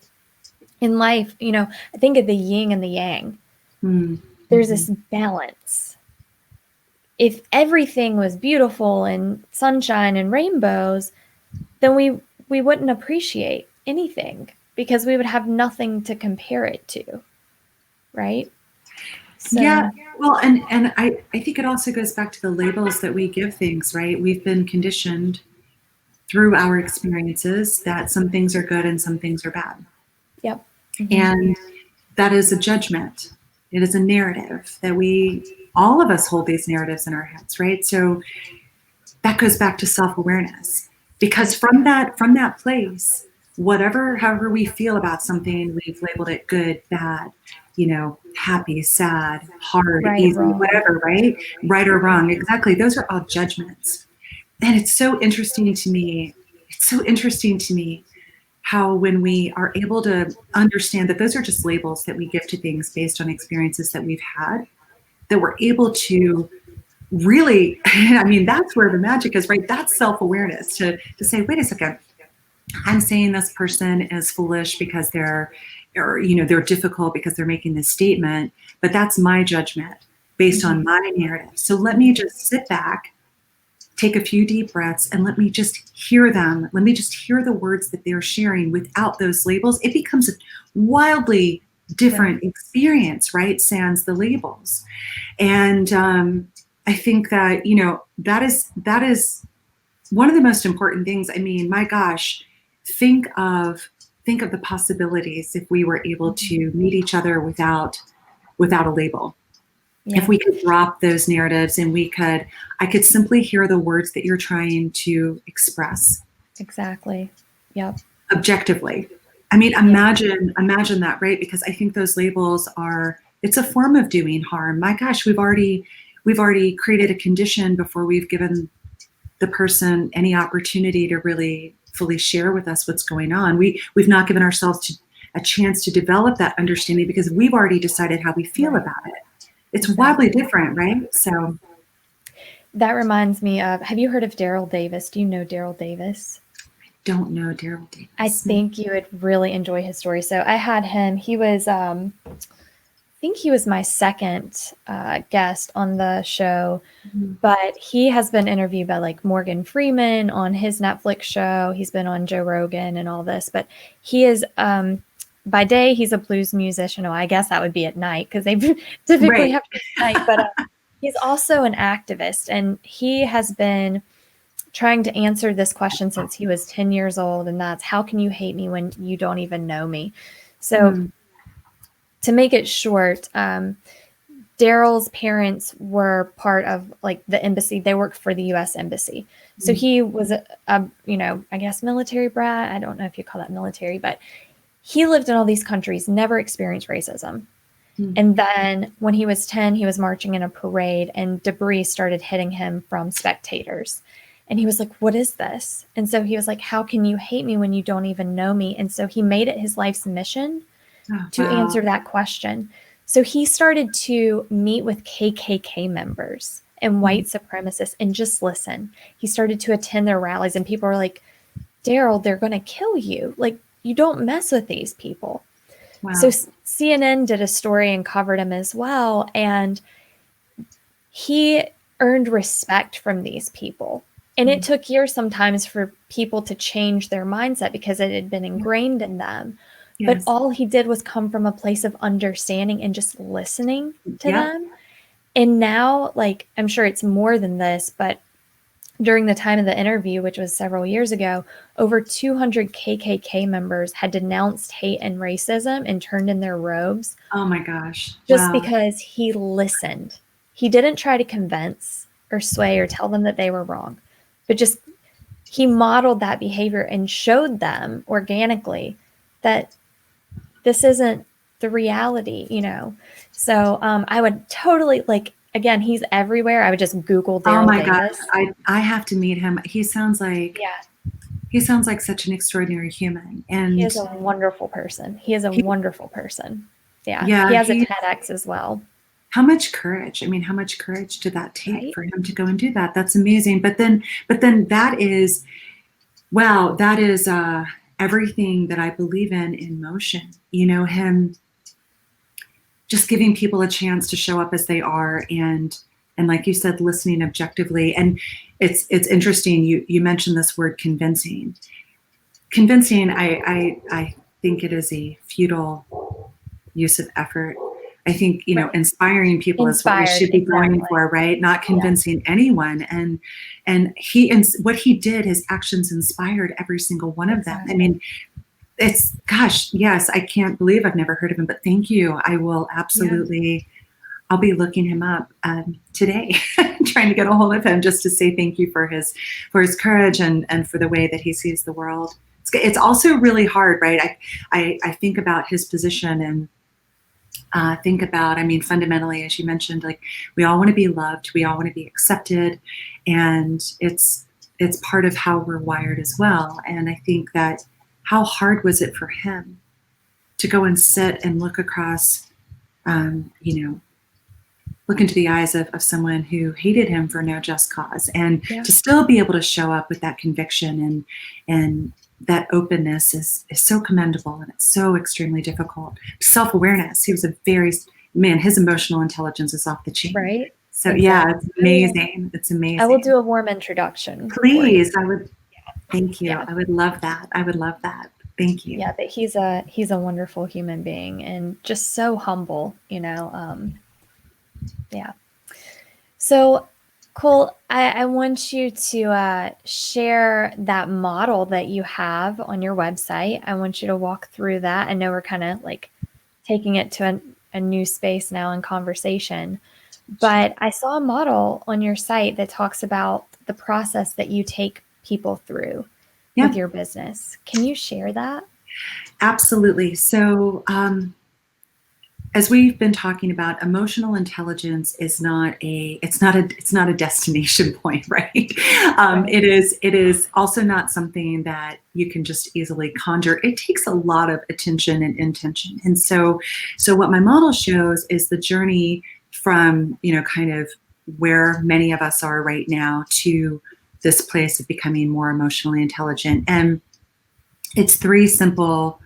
in life, I think of the yin and the yang. Mm-hmm. There's this balance. If everything was beautiful and sunshine and rainbows, then we wouldn't appreciate anything because we would have nothing to compare it to, right? So, yeah, well, and I think it also goes back to the labels that we give things, right? We've been conditioned through our experiences that some things are good and some things are bad. Yep. Mm-hmm. And that is a judgment. It is a narrative that all of us hold these narratives in our heads, right? So that goes back to self-awareness, because from that place, however we feel about something, we've labeled it good, bad, happy, sad, hard, right, easy, wrong. whatever, right? Right or wrong. Exactly. Those are all judgments. And it's so interesting to me how when we are able to understand that those are just labels that we give to things based on experiences that we've had, that we're able to really, that's where the magic is, right? That's self-awareness, to say, wait a second, I'm saying this person is foolish because they're difficult because they're making this statement, but that's my judgment based on my narrative. So let me just sit back, take a few deep breaths, and let me just hear them. Let me just hear the words that they're sharing without those labels. It becomes a wildly different experience, right? Sans the labels. And I think that, that is one of the most important things. My gosh, think of the possibilities if we were able to meet each other without a label. Yeah. If we could drop those narratives and I could simply hear the words that you're trying to express. Exactly. Yep. Objectively. Imagine that, right? Because I think those labels it's a form of doing harm. My gosh, we've already created a condition before we've given the person any opportunity to really fully share with us what's going on. We've not given ourselves a chance to develop that understanding because we've already decided how we feel about it. It's wildly different, right? So that reminds me of, have you heard of Daryl Davis? Do you know Daryl Davis? I don't know Daryl Davis. I think you would really enjoy his story. So I had him, he was, I think he was my second guest on the show, but he has been interviewed by like Morgan Freeman on his Netflix show. He's been on Joe Rogan and all this, but he is, by day, he's a blues musician. Oh, I guess that would be at night because they typically have to be at night. But he's also an activist, and he has been trying to answer this question since he was 10 years old, and that's, how can you hate me when you don't even know me? So to make it short, Daryl's parents were part of like the embassy. They worked for the U.S. Embassy. So he was a I guess military brat. I don't know if you call that military, but he lived in all these countries, never experienced racism. And then when he was 10, he was marching in a parade and debris started hitting him from spectators. And he was like, what is this? And so he was like, how can you hate me when you don't even know me? And so he made it his life's mission to answer that question. So he started to meet with KKK members and white supremacists and just listen. He started to attend their rallies, and people were like, Daryl, they're going to kill you. Like, you don't mess with these people. Wow. So CNN did a story and covered him as well. And he earned respect from these people. And it took years sometimes for people to change their mindset because it had been ingrained in them. Yes. But all he did was come from a place of understanding and just listening to them. And now, like, I'm sure it's more than this, but during the time of the interview, which was several years ago, over 200 KKK members had denounced hate and racism and turned in their robes. Oh my gosh. Just Wow. because he listened. He didn't try to convince or sway or tell them that they were wrong, but just he modeled that behavior and showed them organically that this isn't the reality, So I would totally again, he's everywhere. I would just Google Daryl Oh my Davis. gosh, I have to meet him. He sounds like such an extraordinary human, and he is a wonderful person. Yeah, yeah, he has a TEDx as well. How much courage? I mean, how much courage did that take Right? for him to go and do that? That's amazing. But then that is, wow, that is everything that I believe in motion. Him just giving people a chance to show up as they are, and like you said, listening objectively. And it's interesting. You mentioned this word convincing. Convincing, I think it is a futile use of effort. I think, inspiring people is what we should be going for, right? Not convincing anyone. And what he did, his actions inspired every single one of them. I mean, yes, I can't believe I've never heard of him, but thank you. I will absolutely, I'll be looking him up today, trying to get a hold of him just to say thank you for his courage and for the way that he sees the world. It's also really hard, right? I think about his position and think about, fundamentally, as you mentioned, like we all want to be loved, we all want to be accepted, and it's part of how we're wired as well. And I think that how hard was it for him to go and sit and look across, look into the eyes of someone who hated him for no just cause, and to still be able to show up with that conviction and that openness is so commendable, and it's so extremely difficult. Self-awareness. He was his emotional intelligence is off the chain. Right. So yeah, it's amazing. It's amazing. I will do a warm introduction. Please. I would. Thank you. Yeah. I would love that. Thank you. Yeah, but he's a wonderful human being and just so humble, yeah. So, Cole, I want you to share that model that you have on your website. I want you to walk through that. I know we're kind of like taking it to a new space now in conversation, but I saw a model on your site that talks about the process that you take people through with your business. Can you share that? Absolutely. So, as we've been talking about, emotional intelligence is not a destination point, right? It is also not something that you can just easily conjure. It takes a lot of attention and intention. And so what my model shows is the journey from, kind of where many of us are right now to this place of becoming more emotionally intelligent. And it's three simple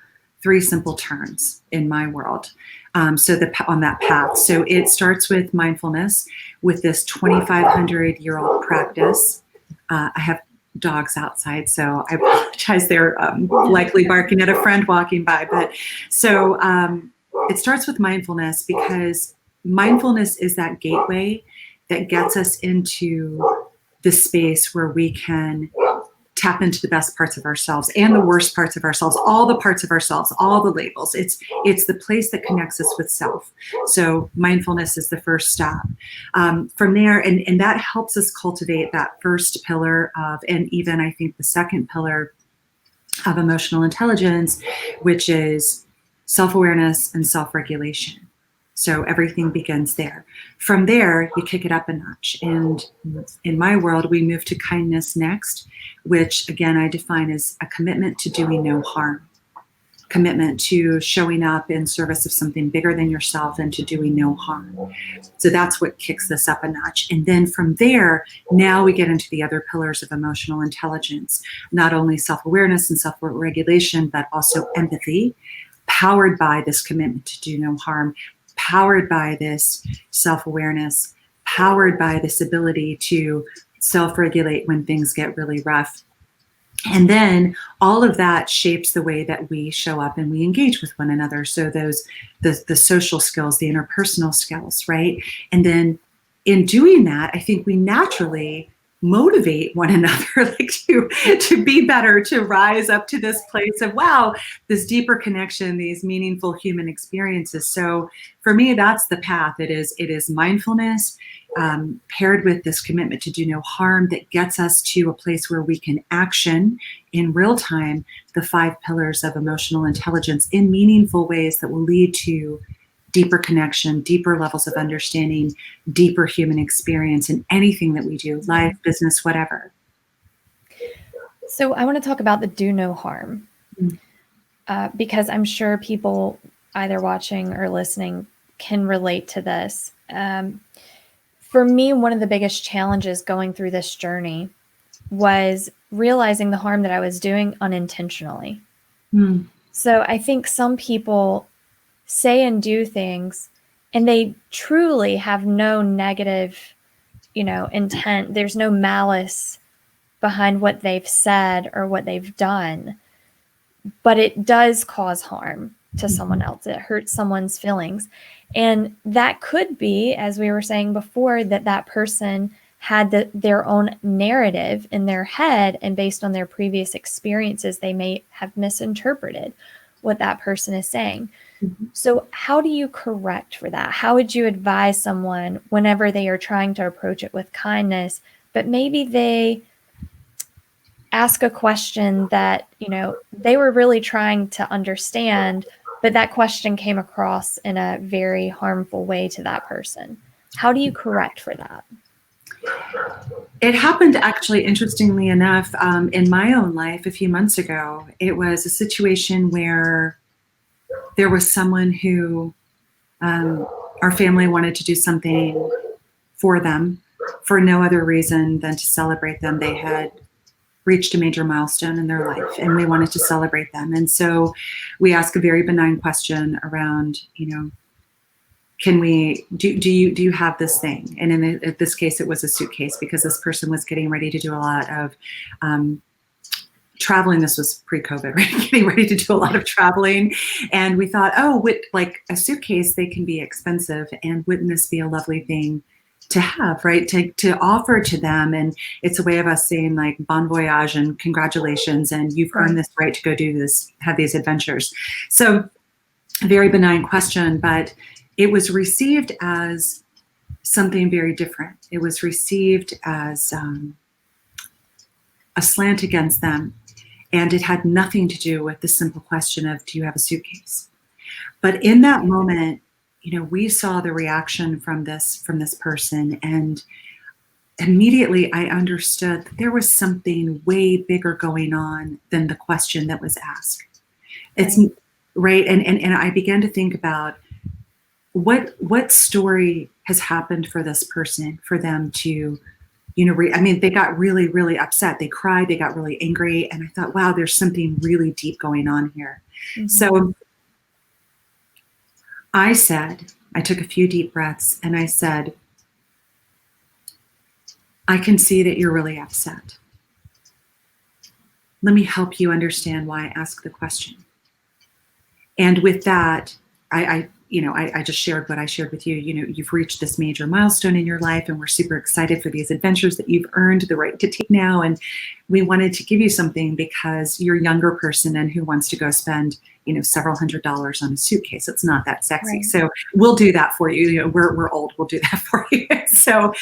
turns in my world. On that path. So it starts with mindfulness, with this 2,500-year-old practice. I have dogs outside, so I apologize. They're likely barking at a friend walking by. But so it starts with mindfulness, because mindfulness is that gateway that gets us into the space where we can tap into the best parts of ourselves and the worst parts of ourselves, all the parts of ourselves, all the labels. It's the place that connects us with self. So mindfulness is the first stop. From there, and that helps us cultivate that first pillar of, and even I think the second pillar of emotional intelligence, which is self-awareness and self-regulation. So everything begins there. From there, you kick it up a notch. And in my world, we move to kindness next, which again, I define as a commitment to doing no harm, commitment to showing up in service of something bigger than yourself and to doing no harm. So that's what kicks this up a notch. And then from there, now we get into the other pillars of emotional intelligence, not only self-awareness and self-regulation, but also empathy, powered by this commitment to do no harm, powered by this self-awareness, powered by this ability to self-regulate when things get really rough. And then all of that shapes the way that we show up and we engage with one another. So the social skills, the interpersonal skills, right? And then in doing that, I think we naturally motivate one another, like to be better, to rise up to this place of, wow, this deeper connection, these meaningful human experiences. So for me, that's the path. It is mindfulness paired with this commitment to do no harm that gets us to a place where we can action in real time the 5 pillars of emotional intelligence in meaningful ways that will lead to deeper connection, deeper levels of understanding, deeper human experience in anything that we do, life, business, whatever. So I want to talk about the do no harm, because I'm sure people either watching or listening can relate to this. For me, one of the biggest challenges going through this journey was realizing the harm that I was doing unintentionally. So I think some people say and do things and they truly have no negative, intent. There's no malice behind what they've said or what they've done, but it does cause harm to someone else. It hurts someone's feelings. And that could be, as we were saying before, that person had their own narrative in their head, and based on their previous experiences, they may have misinterpreted what that person is saying. So how do you correct for that? How would you advise someone whenever they are trying to approach it with kindness, but maybe they ask a question that, they were really trying to understand, but that question came across in a very harmful way to that person? How do you correct for that? It happened actually, interestingly enough, in my own life a few months ago. It was a situation where there was someone who our family wanted to do something for them for no other reason than to celebrate them. They had reached a major milestone in their life and we wanted to celebrate them. And so we asked a very benign question around, can we, do you have this thing? And in this case, it was a suitcase because this person was getting ready to do a lot of traveling. This was pre-COVID, right? Getting ready to do a lot of traveling. And we thought, like a suitcase, they can be expensive. And wouldn't this be a lovely thing to have, right? To offer to them. And it's a way of us saying like, bon voyage and congratulations. And you've earned this right to go do this, have these adventures. So a very benign question, but it was received as something very different. It was received as a slant against them. And it had nothing to do with the simple question of, do you have a suitcase? But in that moment, we saw the reaction from this person, and immediately I understood that there was something way bigger going on than the question that was asked. It's right. And I began to think about what story has happened for this person, for them to, they got really, really upset. They cried, they got really angry. And I thought, wow, there's something really deep going on here. Mm-hmm. So I took a few deep breaths and I said, I can see that you're really upset. Let me help you understand why I asked the question. And with that, I just shared what I shared with you. You've reached this major milestone in your life and we're super excited for these adventures that you've earned the right to take now. And we wanted to give you something because you're a younger person and who wants to go spend, several $100s on a suitcase. It's not that sexy. Right. So we'll do that for you. We're old. We'll do that for you. So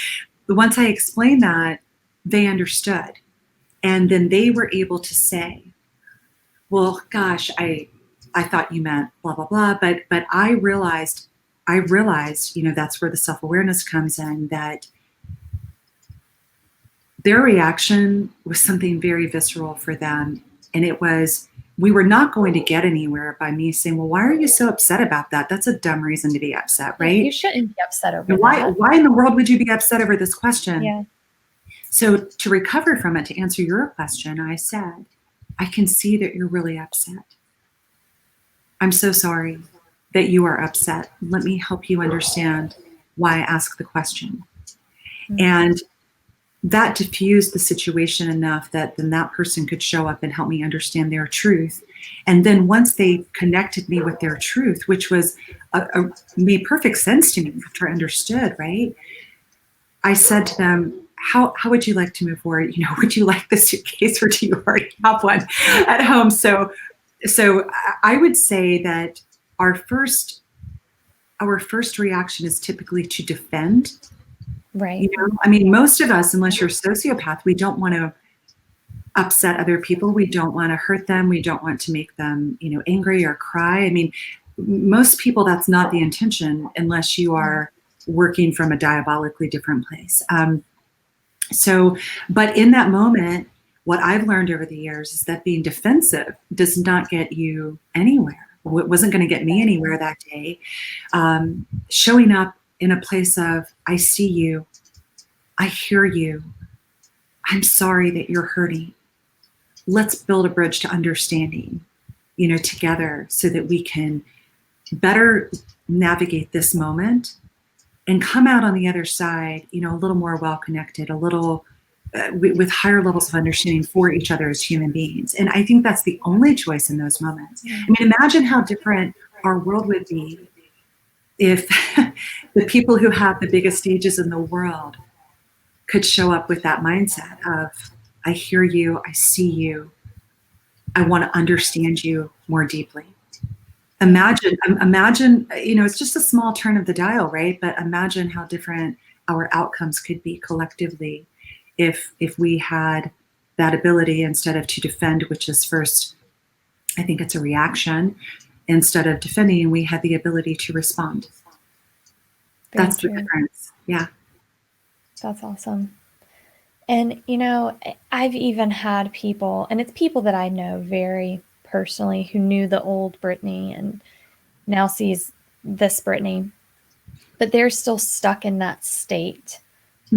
once I explained that, they understood. And then they were able to say, well, gosh, I thought you meant blah, blah, blah. But I realized, that's where the self-awareness comes in, that their reaction was something very visceral for them. And it was, we were not going to get anywhere by me saying, well, why are you so upset about that? That's a dumb reason to be upset, right? You shouldn't be upset over that. Why in the world would you be upset over this question? Yeah. So to recover from it, to answer your question, I said, I can see that you're really upset. I'm so sorry that you are upset. Let me help you understand why I asked the question. Mm-hmm. And that diffused the situation enough that then that person could show up and help me understand their truth. And then once they connected me with their truth, which was made perfect sense to me after I understood, right? I said to them, how would you like to move forward? Would you like the suitcase, or do you already have one at home? So I would say that our first reaction is typically to defend. Right. I mean, most of us, unless you're a sociopath, we don't want to upset other people. We don't want to hurt them. We don't want to make them, angry or cry. I mean, most people, that's not the intention, unless you are working from a diabolically different place. But in that moment, what I've learned over the years is that being defensive does not get you anywhere. It wasn't going to get me anywhere that day. Showing up in a place of, I see you, I hear you, I'm sorry that you're hurting. Let's build a bridge to understanding, together, so that we can better navigate this moment and come out on the other side, a little more well-connected, a little with higher levels of understanding for each other as human beings. And I think that's the only choice in those moments. I mean, imagine how different our world would be if the people who have the biggest stages in the world could show up with that mindset of, I hear you, I see you, I want to understand you more deeply. Imagine, it's just a small turn of the dial, right? But imagine how different our outcomes could be collectively if we had that ability, instead of to defend, which is first, I think it's a reaction. Instead of defending, we had the ability to respond. Very That's true. the difference. Yeah. That's awesome. And, I've even had people, and it's people that I know very personally, who knew the old Brittney and now sees this Brittney, but they're still stuck in that state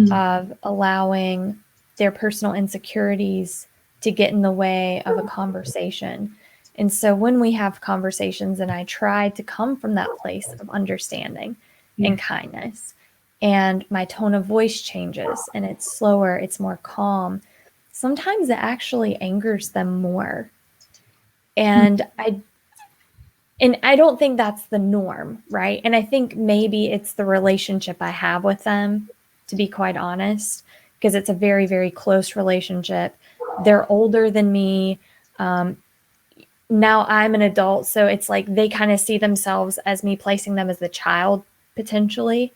of allowing their personal insecurities to get in the way of a conversation. And so when we have conversations, and I try to come from that place of understanding and kindness, and my tone of voice changes and it's slower, it's more calm, sometimes it actually angers them more. And I don't think that's the norm, right? And I think maybe it's the relationship I have with them, to be quite honest, because it's a very, very close relationship. They're older than me. Now I'm an adult, so it's like they kind of see themselves as me placing them as the child potentially,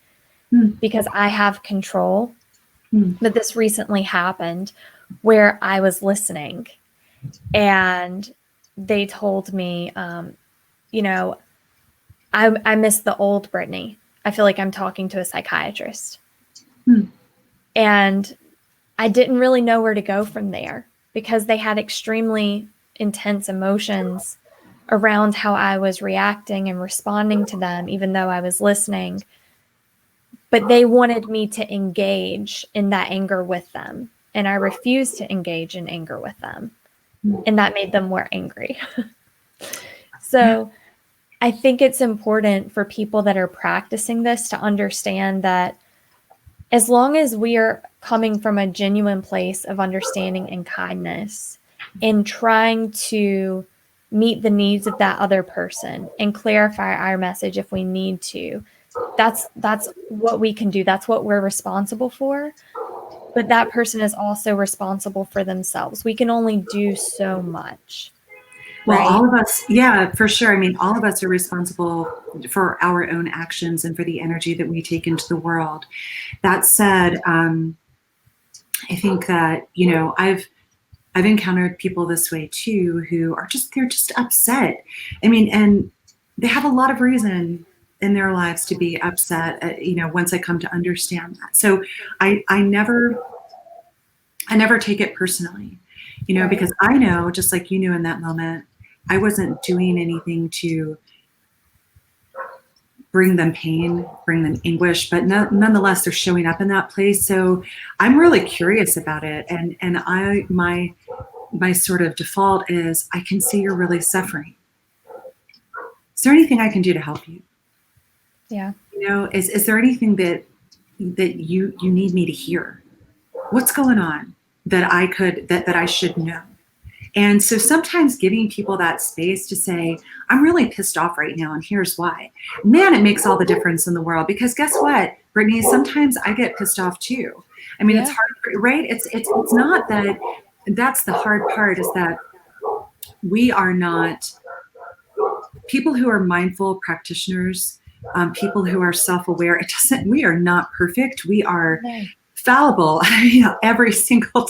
because I have control. But this recently happened where I was listening and they told me, I miss the old Brittney. I feel like I'm talking to a psychiatrist. And I didn't really know where to go from there, because they had extremely intense emotions around how I was reacting and responding to them, even though I was listening. But they wanted me to engage in that anger with them. And I refused to engage in anger with them. And that made them more angry. So I think it's important for people that are practicing this to understand that as long as we are coming from a genuine place of understanding and kindness, and trying to meet the needs of that other person and clarify our message if we need to, that's what we can do. That's what we're responsible for. But that person is also responsible for themselves. We can only do so much. Well, right? all of us, yeah, for sure. I mean, all of us are responsible for our own actions and for the energy that we take into the world. That said, I think that, I've encountered people this way too, who are they're just upset. I mean, and they have a lot of reason in their lives to be upset, once I come to understand that. So I never take it personally, Right. because I know, just like you knew in that moment, I wasn't doing anything to bring them pain, bring them anguish, but nonetheless, they're showing up in that place. So I'm really curious about it. And my sort of default is, I can see you're really suffering. Is there anything I can do to help you? Yeah. Is there anything that you need me to hear? What's going on that I should know? And so sometimes giving people that space to say, I'm really pissed off right now, and here's why. Man, it makes all the difference in the world, because guess what, Brittney, sometimes I get pissed off too. I mean, Yeah. it's hard. right? It's not that. That's the hard part, is that we are not people who are mindful practitioners, people who are self-aware. We are not perfect. We are fallible, every single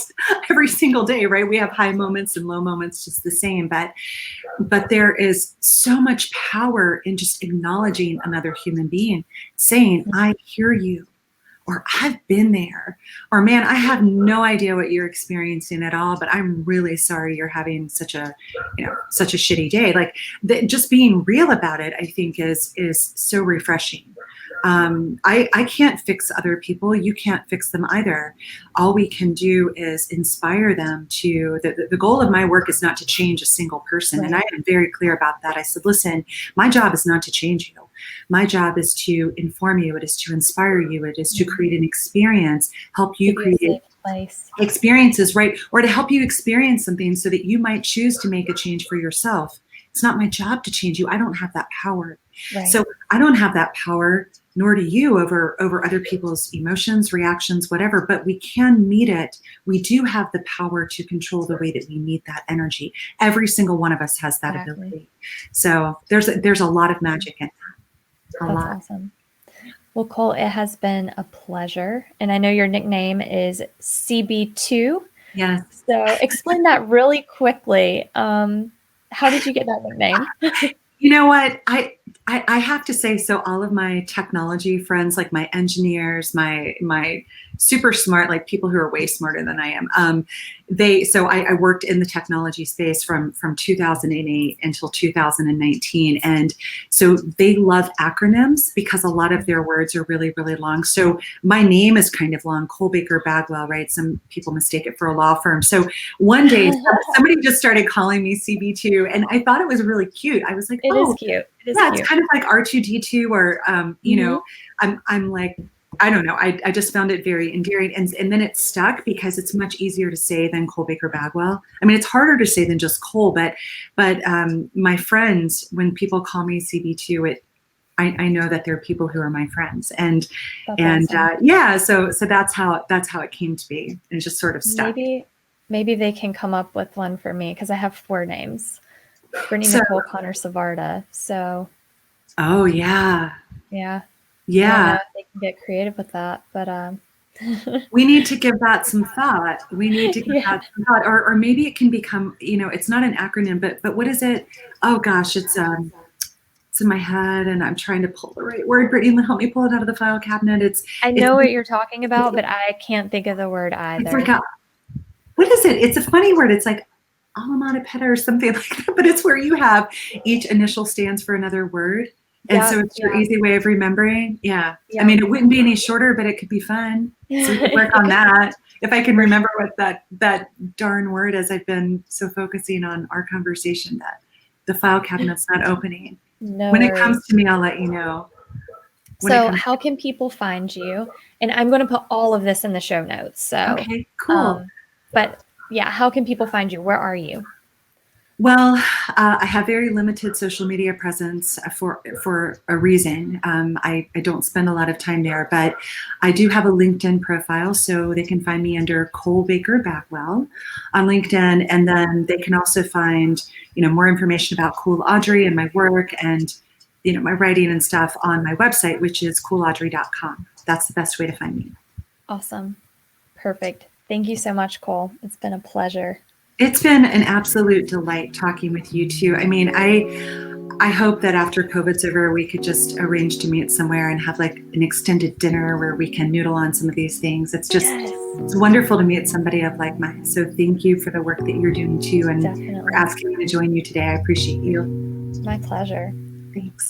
day, right? We have high moments and low moments, just the same. But there is so much power in just acknowledging another human being, saying, I hear you, or I've been there, or man, I have no idea what you're experiencing at all, but I'm really sorry you're having such a shitty day. Like just being real about it, I think is so refreshing. I can't fix other people. You can't fix them either. All we can do is inspire them to, the goal of my work is not to change a single person. And I am very clear about that. I said, listen, my job is not to change you. My job is to inform you. It is to inspire you. It is to create an experience, help you create experiences, right? Or to help you experience something so that you might choose to make a change for yourself. It's not my job to change you. I don't have that power. So I don't have that power, nor do you, over other people's emotions, reactions, whatever, but we can meet it. We do have the power to control the way that we meet that energy. Every single one of us has that ability. So there's a lot of magic in that. That's awesome. Well, Cole, it has been a pleasure. And I know your nickname is CB2. Yes. So explain that really quickly. How did you get that nickname? You know what? I have to say, so all of my technology friends, like my engineers, my super smart, like people who are way smarter than I am, I worked in the technology space from 2008 until 2019. And so they love acronyms because a lot of their words are really, really long. So my name is kind of long, Cole Baker-Bagwell, right? Some people mistake it for a law firm. So one day somebody just started calling me CB2, and I thought it was really cute. I was like, it is cute. It's kind of like R2D2, or, I'm like, I don't know. I just found it very endearing. And then it stuck because it's much easier to say than Cole Baker-Bagwell. I mean, it's harder to say than just Cole, but my friends, when people call me CB2, I know that there are people who are my friends, and awesome. So that's how it came to be, and it just sort of stuck. Maybe they can come up with one for me, because I have 4 names: Brittney-Nichole, Connor-Savarda. So. Oh yeah. Yeah. Yeah. I don't know if they can get creative with that, but we need to give that some thought. We need to give that some thought, or maybe it can become, it's not an acronym, but what is it? Oh gosh, it's in my head, and I'm trying to pull the right word. Brittany, help me pull it out of the file cabinet. I know what you're talking about, but I can't think of the word either. It's like what is it? It's a funny word. It's like onomatopoeia or something like that, but it's where you have each initial stands for another word. And so it's your easy way of remembering. Yeah. I mean, it wouldn't be any shorter, but it could be fun. So we can work on that. If I can remember what that darn word is, I've been so focusing on our conversation that the file cabinet's not opening. No when worries. It comes to me, I'll let you know. So how can people find you? And I'm going to put all of this in the show notes. So okay, cool. But yeah, how can people find you? Where are you? Well, I have very limited social media presence for a reason. I don't spend a lot of time there, but I do have a LinkedIn profile, so they can find me under Cole Baker-Bagwell on LinkedIn, and then they can also find more information about Cool Audrey and my work, and my writing and stuff on my website, which is coolaudrey.com. That's the best way to find me. Awesome, perfect. Thank you so much, Cole. It's been a pleasure. It's been an absolute delight talking with you too. I mean, I hope that after COVID's over, we could just arrange to meet somewhere and have like an extended dinner where we can noodle on some of these things. It's just, It's wonderful to meet somebody of like mind. So thank you for the work that you're doing too, and for asking me to join you today. I appreciate you. My pleasure. Thanks.